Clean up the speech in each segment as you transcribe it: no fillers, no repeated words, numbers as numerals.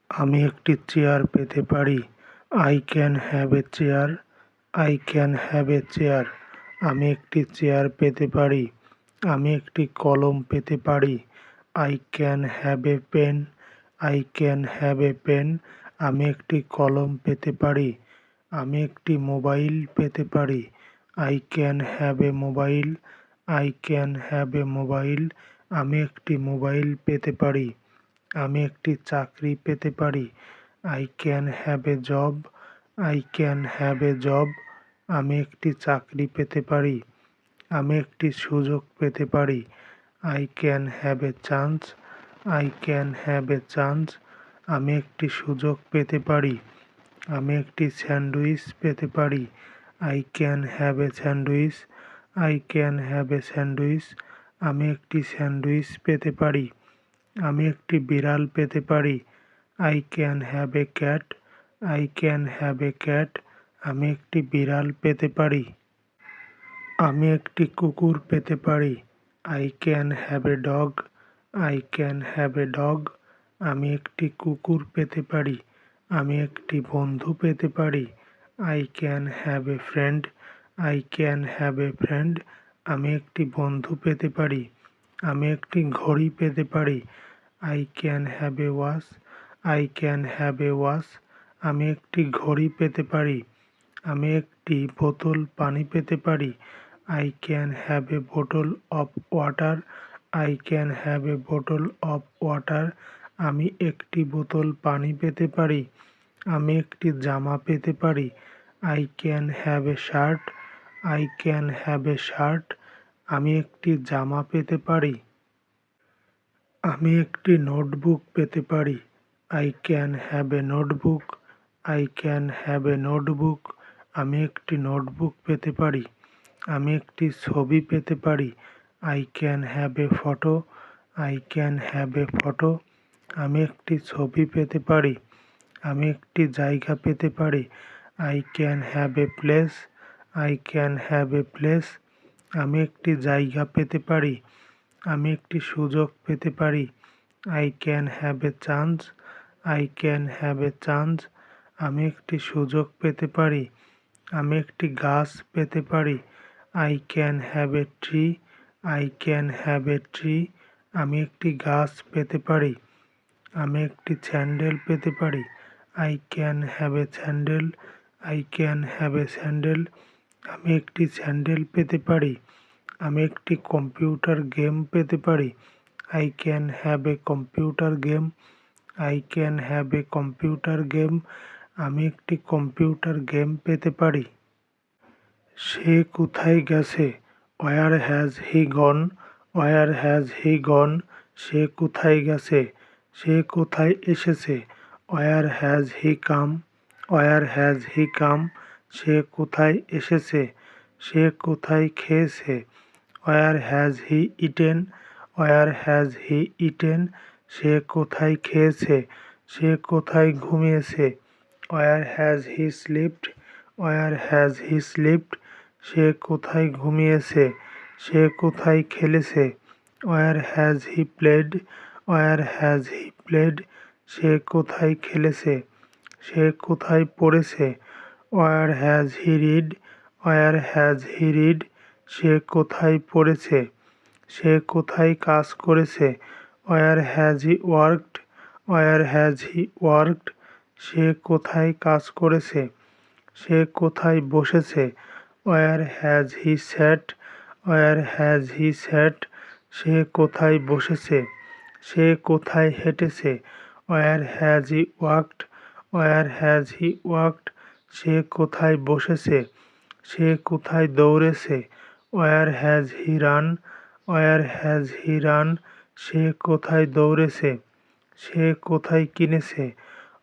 আমি একটি চেয়ার পেতে পারি। I can have A chair. I can have A chair. আমি একটি চেয়ার পেতে পারি। আমি একটি কলম পেতে পারি। I can have a pen. I can have a pen. আমি একটি কলম পেতে পারি। আমি একটি মোবাইল পেতে পারি। I can have A mobile. I can have A mobile. আমি একটি মোবাইল পেতে পারি। আমি একটি চাকরি পেতে পারি। I can have A job. I can have A job. আমি একটি চাকরি পেতে পারি। আমি একটি সুযোগ পেতে পারি। I can have A chance. I can have A chance. আমি একটি সুযোগ পেতে পারি। আমি একটি স্যান্ডউইচ পেতে পারি। I can have A sandwich. I can have A sandwich. আমি একটি স্যান্ডউইচ পেতে পারি। আমি একটি বিড়াল পেতে পারি। I can have A cat. I can have A cat. আমি একটি বিড়াল পেতে পারি। আমি একটি কুকুর পেতে পারি। I can have a dog. I can have a dog. আমি একটি কুকুর পেতে পারি। আমি একটি বন্ধু পেতে পারি। I can have a friend. I can have a friend. আমি একটি বন্ধু পেতে পারি। আমি একটি ঘড়ি পেতে পারি। I can have A watch. I can have A watch. আমি একটি ঘড়ি পেতে পারি। আমি একটি বোতল পানি পেতে পারি। I can have A bottle of water. I can have A bottle of water. আমি একটি বোতল পানি পেতে পারি। আমি একটি জামা পেতে পারি। I can have A shirt. I can have A shirt. আমি একটি জামা পেতে পারি। আমি একটি নোটবুক পেতে পারি। I can have a notebook. I can have a notebook. আমি একটি নোটবুক পেতে পারি। আমি একটি ছবি পেতে পারি। I can have A photo. I can have A photo. আমি একটি ছবি পেতে পারি। আমি একটি জায়গা পেতে পারি। I can have a place. I can have a place. আমি একটি জায়গা পেতে পারি। আমি একটি সুযোগ পেতে পারি। I can have A chance. I can have A chance. আমি একটি সুযোগ পেতে পারি। আমি একটি গাছ পেতে পারি। I can have a tree. I can have a tree. আমি একটি গাছ পেতে পারি। আমি একটি স্যান্ডেল পেতে পারি। I can have A sandal. I can have A sandal. আমি একটি স্যান্ডেল পেতে পারি। আমি একটি কম্পিউটার গেম পেতে পারি। I can have a computer game. I can have a computer game. আমি একটি কম্পিউটার গেম পেতে পারি। সে কোথায় গেছে? Where has he gone? Where has he gone? সে কোথায় গেছে? সে কোথায় এসেছে? Where has he come? Where has he come? সে কোথায় এসেছে? সে কোথায় খেয়েছে? Where has he eaten? Where has he eaten? সে কোথায় খেয়েছে? সে কোথায় ঘুমিয়েছে? Where has he slipped? Where has he slept? সে কোথায় ঘুমিয়েছে? সে কোথায় খেলেছে? Where has he played? Where has he played? সে কোথায় খেলেছে? সে কোথায় পড়েছে? Where has he read? Where has he read? সে কোথায় পড়েছে? সে কোথায় কাজ করেছে? Where has he worked? Where has he worked? সে কোথায় কাজ করেছে? সে কোথায় বসেছে? Where has he sat? Where has he sat? সে কোথায় বসেছে? সে কোথায় হেঁটেছে? Wire has he walked? Where has he walked? সে কোথায় বসেছে? সে কোথায় দৌড়েছে? Where has he run? Where has he run? সে কোথায় দৌড়েছে? সে কোথায় কিনেছে?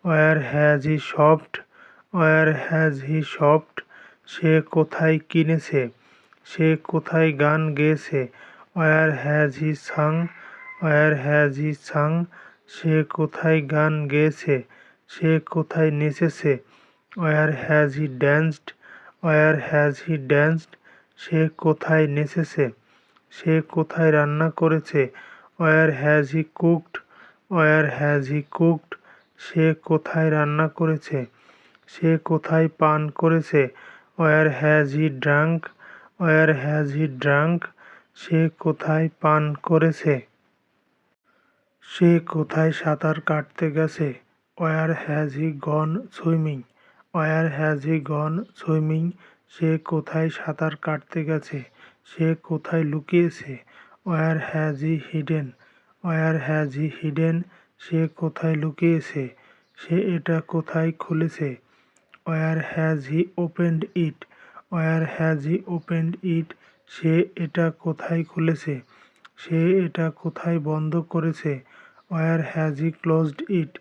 Where has he shopped? Where has he shopped? সে কোথায় কিনেছে? সে কোথায় গান গেয়েছে? Where has he sang? Where has he sang? সে কোথায় গান গেয়েছে? সে কোথায় নেচেছে? Where has he danced? Where has he danced? সে কোথায় নেচেছে? সে কোথায় রান্না করেছে? Where has he cooked? Where has he cooked? সে কোথায় রান্না করেছে? সে কোথায় পান করেছে? Where has he drunk? Where has he drunk? সে কোথায় পান করেছে? সে কোথায় সাঁতার কাটতে গেছে? Where has he gone swimming? Where has he gone swimming? সে কোথায় সাঁতার কাটতে গেছে? সে কোথায় লুকিয়েছে? Where has he hidden? Where has he hidden? সে কোথায় লুকিয়েছে? সে এটা কোথায় খুলেছে? Where has he opened it? Where has he opened it? সে এটা কোথায় খুলেছে? সে এটা কোথায় বন্ধ করেছে? Where has he closed it?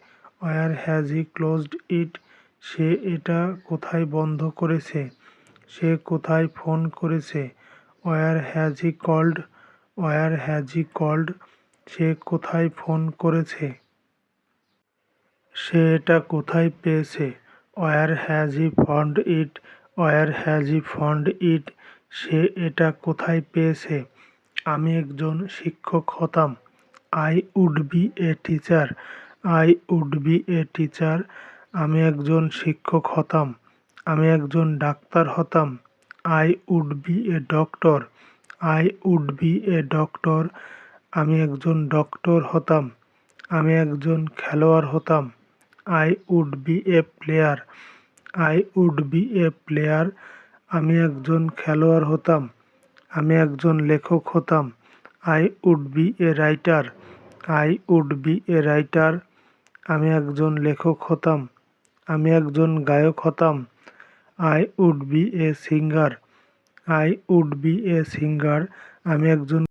Where has he closed it? সে এটা কোথায় বন্ধ করেছে? সে কোথায় ফোন করেছে? Where has he called? Where has he called? সে কোথায় ফোন করেছে? সে এটা কোথায় পেয়েছে? Where has he found it? Where has he found it? সে এটা কোথায় পেয়েছে? আমি একজন শিক্ষক হতাম। I would be a teacher. I would be a teacher. আমি একজন শিক্ষক হতাম। আমি একজন ডাক্তার হতাম। I would be a doctor. I would be a doctor. আমি একজন ডক্টর হতাম। আমি একজন খেলোয়াড় হতাম। I would be a player. I would be a player. আমি একজন খেলোয়াড় হতাম। আমি একজন লেখক হতাম। I would be a writer. I would be a writer. আমি একজন লেখক হতাম। আমি একজন গায়ক হতাম। I would be a singer. I would be a singer. আমি একজন